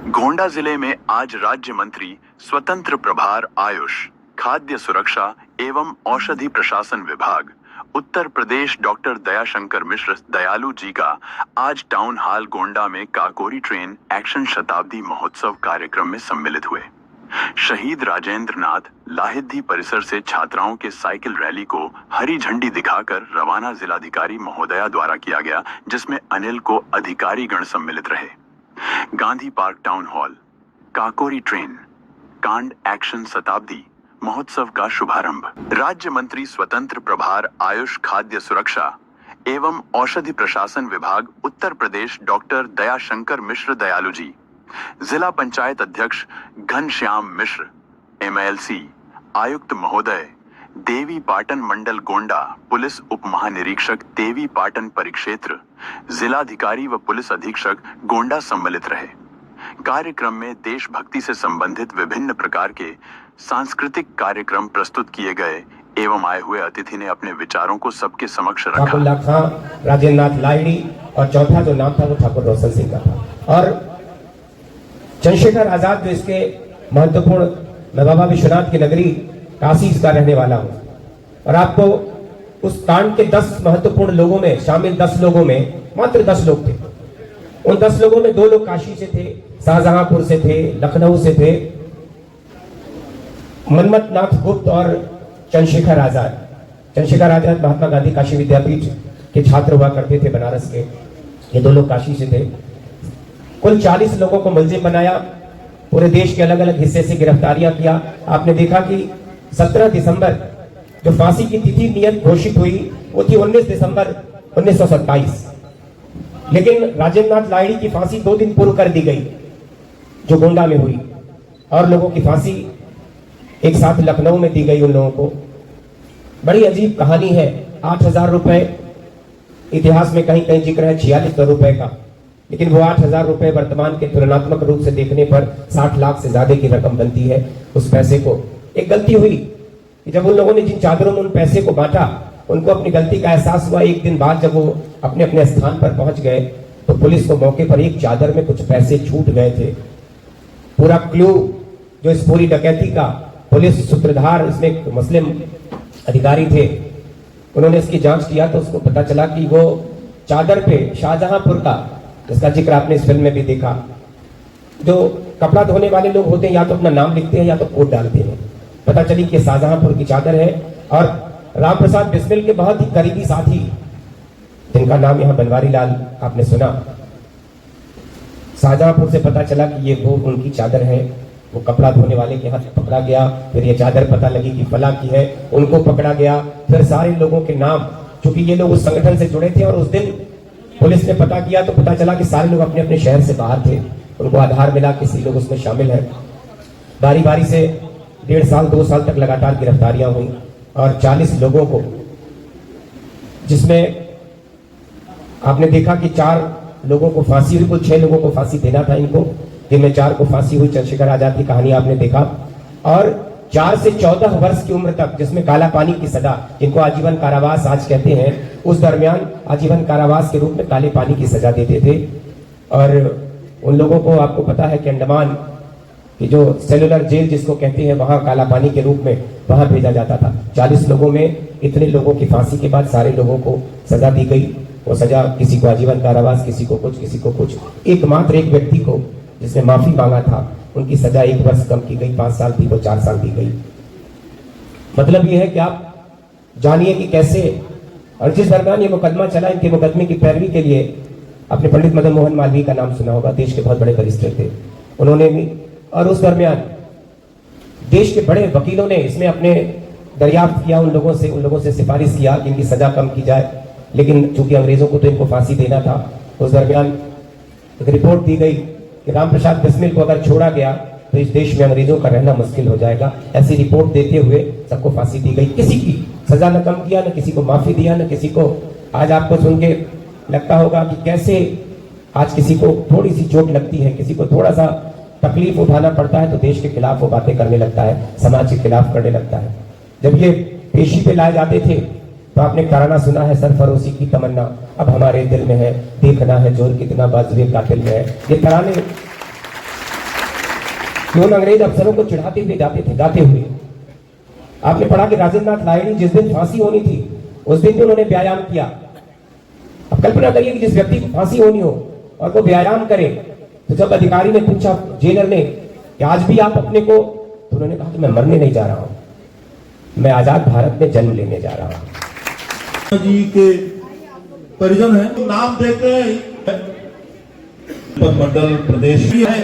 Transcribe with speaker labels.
Speaker 1: गोंडा जिले में आज राज्य मंत्री स्वतंत्र प्रभार आयुष, खाद्य सुरक्षा एवं औषधि प्रशासन विभाग उत्तर प्रदेश डॉक्टर दयाशंकर मिश्र दयालु जी का आज टाउन हॉल गोंडा में काकोरी ट्रेन एक्शन शताब्दी महोत्सव कार्यक्रम में सम्मिलित हुए। शहीद राजेंद्र नाथ लाहिद्दी परिसर से छात्राओं के साइकिल रैली को हरी झंडी दिखाकर रवाना जिलाधिकारी महोदया द्वारा किया गया, जिसमें अनिल को अधिकारी गण सम्मिलित रहे। Gandhi park town hall Kakori train कांड एक्शन शताब्दी महोत्सव का शुभारंभ राज्य मंत्री स्वतंत्र प्रभार आयुष, खाद्य सुरक्षा एवं औषधि प्रशासन विभाग उत्तर प्रदेश डॉक्टर दयाशंकर मिश्र दयालु जी, जिला पंचायत अध्यक्ष घनश्याम मिश्र, MLC आयुक्त महोदय, देवी पाटन मंडल गोंडा, पुलिस उप महानिरीक्षक देवी पाटन परिक्षेत्र, जिलाधिकारी व पुलिस अधीक्षक गोंडा सम्मिलित रहे। कार्यक्रम में देशभक्ति से संबंधित विभिन्न प्रकार के सांस्कृतिक कार्यक्रम प्रस्तुत किए गए एवं आए हुए अतिथि ने अपने विचारों को सबके समक्ष रखा।
Speaker 2: राजेंद्र नाथ लाहिड़ी और चौथा जो नाम था वो ठाकुर रोशन सिंह का था। और चंद्रशेखर आजाद जो इसके महत्वपूर्ण, मैं बाबा विश्वनाथ की नगरी काशी इसका रहने वाला हूं और आपको उस कांड के 10 महत्वपूर्ण लोगों में शामिल 10 लोगों में मात्र 10 लोग थे। उन 10 लोगों में 2 लोग काशी से थे, शाहजहांपुर से थे, लखनऊ से थे, मनमथ नाथ गुप्त और चंद्रशेखर आजाद। चंद्रशेखर आजाद महात्मा गांधी काशी विद्यापीठ के छात्र हुआ करते थे बनारस के। ये 2 लोग काशी से थे। कुल 40 लोगों को मुलजिम बनाया, पूरे देश के अलग अलग हिस्से से गिरफ्तारियां किया। आपने देखा कि 17 दिसंबर जो फांसी की तिथि नियत घोषित हुई वो थी 19 दिसंबर 1927, लेकिन राजेंद्र नाथ लाहिड़ी की फांसी 2 दिन पूर्व कर दी गई जो गोंडा में हुई, और लोगों की फांसी एक साथ लखनऊ में दी गई उन लोगों को। बड़ी अजीब कहानी है। 8,000 रुपए इतिहास में कहीं कहीं जिक्र है 46 रुपए का, लेकिन वो 8,000 रुपए वर्तमान के तुलनात्मक रूप से देखने पर 60 लाख से ज्यादा की रकम बनती है। उस पैसे को एक गलती हुई कि जब उन लोगों ने जिन चादरों में उन पैसे को बांटा, उनको अपनी गलती का एहसास हुआ। एक दिन बाद जब वो अपने अपने स्थान पर पहुंच गए तो पुलिस को मौके पर एक चादर में कुछ पैसे छूट गए थे। पूरा क्लू जो इस पूरी डकैती का पुलिस सूत्रधार, इसमें एक मुस्लिम अधिकारी थे, उन्होंने इसकी जांच किया तो उसको पता चला कि वो चादर पे शाहजहांपुर का, जिसका जिक्र आपने इस फिल्म में भी देखा, जो कपड़ा धोने वाले लोग होते हैं या तो अपना नाम लिखते हैं या तो कोट डालते हैं। पता चली कि शाहजहांपुर की चादर है। और राम प्रसाद बिस्मिल के बहुत ही करीबी साथी, जिनका नाम यहाँ बनवारी लाल आपने सुना, शाहजहांपुर से पता चला कि ये वो उनकी चादर है। वो कपड़ा धोने वाले के हाथ पकड़ा गया, फिर ये चादर पता लगी कि फला की है, उनको पकड़ा गया। फिर सारे लोगों के नाम, चूंकि ये लोग उस संगठन से जुड़े थे और उस दिन पुलिस ने पता किया तो पता चला कि सारे लोग अपने अपने शहर से बाहर थे। उनको आधार मिला, किसी लोग उसमें शामिल है। बारी बारी से 1.5 साल 2 साल तक लगातार गिरफ्तारियां हुई और 40 लोगों को, जिसमें आपने देखा कि 4 लोगों को फांसी हुई, कुल 6 लोगों को फांसी देना था इनको, जिनमें 4 को फांसी हुई। चंद्रशेखर आजाद की कहानी आपने देखा। और 4 से 14 वर्ष की उम्र तक, जिसमें काला पानी की सजा, जिनको आजीवन कारावास आज कहते हैं, उस दरमियान आजीवन कारावास के रूप में काले पानी की सजा देते थे। और उन लोगों को आपको पता है कि अंडमान की जो सेलुलर जेल जिसको कहते हैं, वहां काला पानी के रूप में वहां भेजा जाता था। 40 लोगों में इतने लोगों की फांसी के बाद सारे लोगों को सजा दी गई। वो सजा किसी को आजीवन कारावास, किसी को कुछ, किसी को कुछ। एकमात्र एक व्यक्ति को जिसने माफी मांगा था, उनकी सजा 1 वर्ष कम की गई, 5 साल थी वो 4 साल दी गई। मतलब ये है कि आप जानिए कि कैसे, और जिस दरमियान ये मुकदमा चला, इनके मुकदमे की पैरवी के लिए आपने पंडित मदन मोहन मालवीय का नाम सुना होगा, देश के बहुत बड़े बैरिस्टर थे उन्होंने भी। और उस दरमियान देश के बड़े वकीलों ने इसमें अपने दरियाफ्त किया, उन लोगों से सिफारिश किया कि इनकी सजा कम की जाए, लेकिन चूंकि अंग्रेजों को तो इनको फांसी देना था। उस दरमियान एक रिपोर्ट दी गई कि राम प्रसाद बिस्मिल को अगर छोड़ा गया तो इस देश में अंग्रेजों का रहना मुश्किल हो जाएगा। ऐसी रिपोर्ट देते हुए सबको फांसी दी गई। किसी की सजा न कम किया, न किसी को माफी दिया, न किसी को। आज आपको सुन के लगता होगा कि कैसे आज किसी को थोड़ी सी चोट लगती है, किसी को थोड़ा सा तकलीफ उठाना पड़ता है तो देश के खिलाफ वो बातें करने लगता है, समाज के खिलाफ करने लगता है। जब ये पेशी पे लाए जाते थे तो आपने तराना सुना है, सरफरोशी की तमन्ना अब हमारे दिल में है, देखना है जोर कितना बाजुए कातिल में है। ये तराने कि उन अंग्रेज अफसरों को चिढ़ाते हुए जाते थे गाते हुए। आपने पढ़ा कि राजेंद्र नाथ लाहिड़ी जिस दिन फांसी होनी थी उस दिन भी उन्होंने व्यायाम किया। अब कल्पना करिए कि जिस व्यक्ति की फांसी होनी हो और वो व्यायाम करे, तो जब अधिकारी ने पूछा जेलर ने कि आज भी आप अपने को, तो उन्होंने कहा कि मैं मरने नहीं जा रहा हूं, मैं आजाद भारत में जन्म लेने जा रहा हूं।
Speaker 3: जी के परिजन है, नाम देते हैं मंडल प्रदेश भी है।